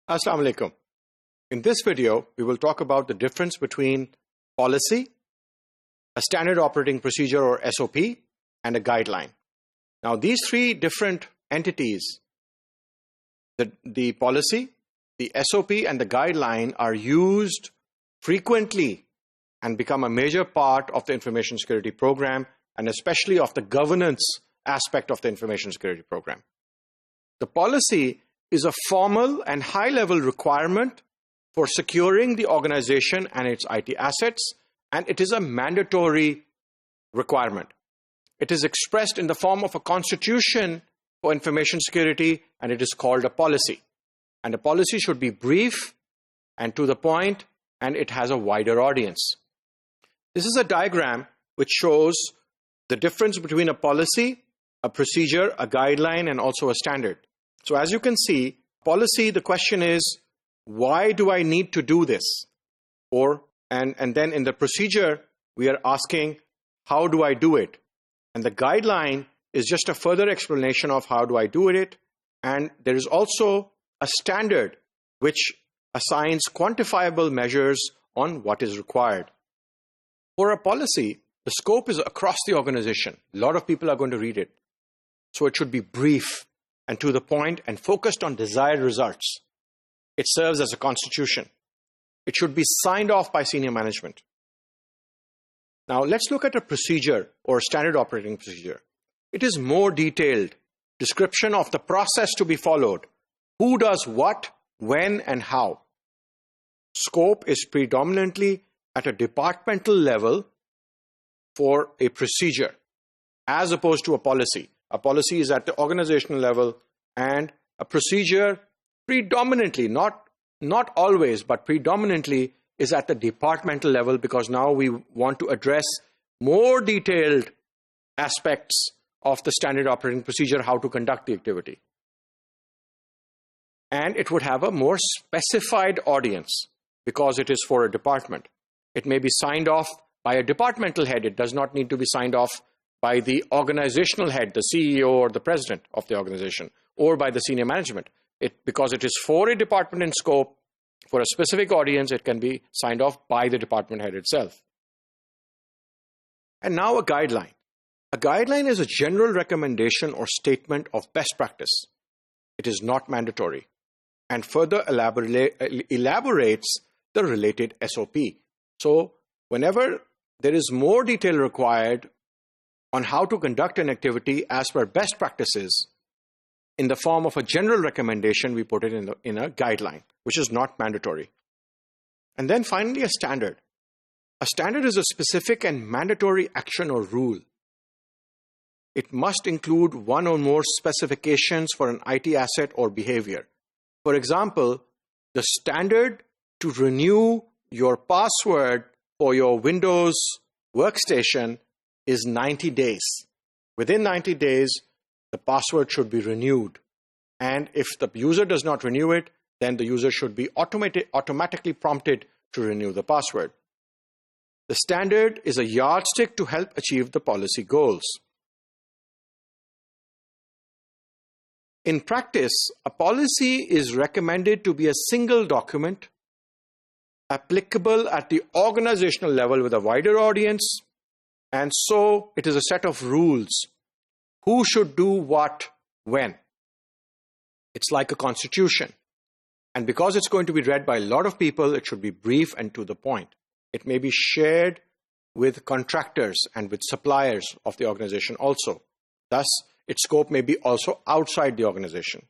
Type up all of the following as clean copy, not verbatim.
Assalamu alaikum. In this video, we will talk about the difference between policy, a standard operating procedure or SOP, and a guideline. Now, these three different entities, the policy, the SOP, and the guideline are used frequently and become a major part of the information security program, and especially of the governance aspect of the information security program. The policy is a formal and high-level requirement for securing the organization and its IT assets, and it is a mandatory requirement. It is expressed in the form of a constitution for information security, and it is called a policy. And a policy should be brief and to the point, and it has a wider audience. This is a diagram which shows the difference between a policy, a procedure, a guideline, and also a standard. So as you can see, policy, the question is, why do I need to do this? And then in the procedure, we are asking, how do I do it? And the guideline is just a further explanation of how do I do it. And there is also a standard which assigns quantifiable measures on what is required. For a policy, the scope is across the organization. A lot of people are going to read it. So it should be brief and to the point and focused on desired results. It serves as a constitution. It should be signed off by senior management. Now let's look at a procedure or standard operating procedure. It is more detailed description of the process to be followed. Who does what, when, and how. Scope is predominantly at a departmental level for a procedure, as opposed to a policy. A policy is at the organizational level, and a procedure predominantly, not always, but predominantly is at the departmental level, because now we want to address more detailed aspects of the standard operating procedure, how to conduct the activity. And it would have a more specified audience because it is for a department. It may be signed off by a departmental head. It does not need to be signed off by the organizational head, the CEO or the president of the organization, or by the senior management. Because it is for a department in scope, for a specific audience, it can be signed off by the department head itself. And now a guideline. A guideline is a general recommendation or statement of best practice. It is not mandatory and further elaborates the related SOP. So whenever there is more detail required on how to conduct an activity as per best practices, in the form of a general recommendation, we put it in a guideline, which is not mandatory. And then finally, a standard. A standard is a specific and mandatory action or rule. It must include one or more specifications for an IT asset or behavior. For example, the standard to renew your password for your Windows workstation is 90 days. Within 90 days, the password should be renewed. And if the user does not renew it, then the user should be automatically prompted to renew the password. The standard is a yardstick to help achieve the policy goals. In practice, a policy is recommended to be a single document, applicable at the organizational level with a wider audience, and so it is a set of rules. Who should do what, when? It's like a constitution. And because it's going to be read by a lot of people, it should be brief and to the point. It may be shared with contractors and with suppliers of the organization also. Thus, its scope may be also outside the organization.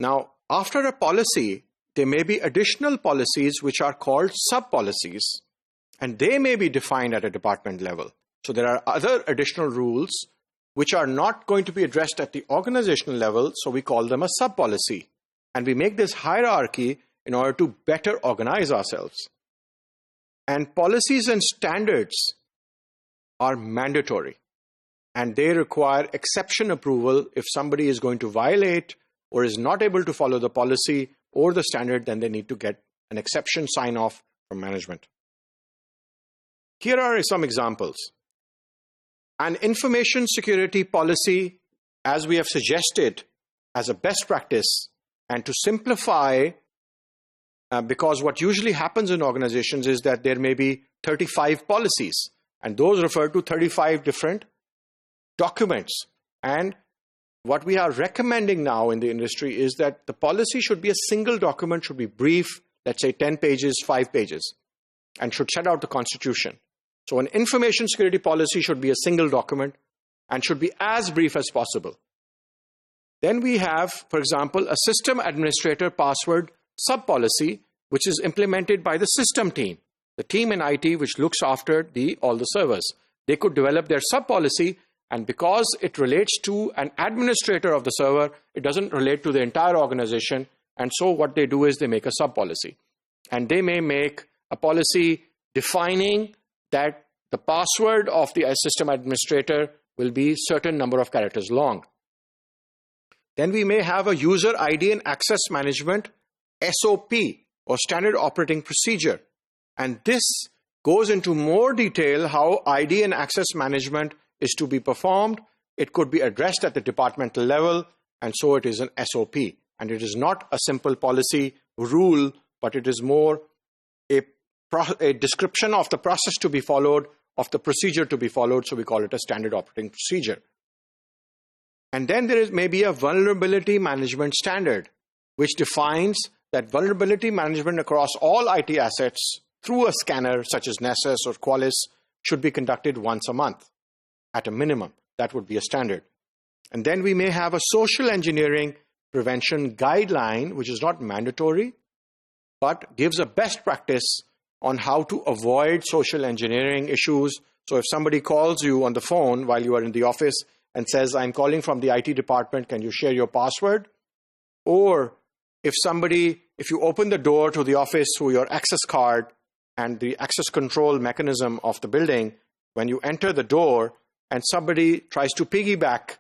Now, after a policy, there may be additional policies which are called sub-policies, and they may be defined at a department level. So there are other additional rules which are not going to be addressed at the organizational level, so we call them a sub-policy. And we make this hierarchy in order to better organize ourselves. And policies and standards are mandatory, and they require exception approval. If somebody is going to violate or is not able to follow the policy or the standard, then they need to get an exception sign-off from management. Here are some examples. An information security policy, as we have suggested as a best practice, And to simplify, because what usually happens in organizations is that there may be 35 policies, and those refer to 35 different documents. And what we are recommending now in the industry is that the policy should be a single document, should be brief, let's say 10 pages, 5 pages, and should set out the constitution. So an information security policy should be a single document and should be as brief as possible. Then we have, for example, a system administrator password sub-policy, which is implemented by the system team, the team in IT which looks after all the servers. They could develop their sub-policy, and because it relates to an administrator of the server, it doesn't relate to the entire organization. And so what they do is they make a sub-policy. And they may make a policy defining that the password of the system administrator will be a certain number of characters long. Then we may have a user ID and access management SOP, or standard operating procedure. And this goes into more detail how ID and access management is to be performed. It could be addressed at the departmental level, and so it is an SOP. And it is not a simple policy rule, but it is more a description of the process to be followed, of the procedure to be followed, so we call it a standard operating procedure. And then there is maybe a vulnerability management standard, which defines that vulnerability management across all IT assets through a scanner such as Nessus or Qualys should be conducted once a month at a minimum. That would be a standard. And then we may have a social engineering prevention guideline, which is not mandatory, but gives a best practice on how to avoid social engineering issues. So if somebody calls you on the phone while you are in the office and says, I'm calling from the IT department, can you share your password? Or if you open the door to the office through your access card and the access control mechanism of the building, when you enter the door and somebody tries to piggyback,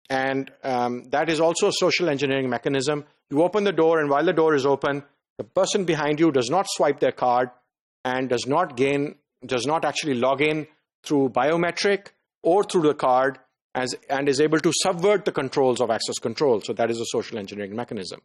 and that is also a social engineering mechanism. You open the door, and while the door is open, the person behind you does not swipe their card and does not actually log in through biometric or through the card, and is able to subvert the controls of access control. So that is a social engineering mechanism.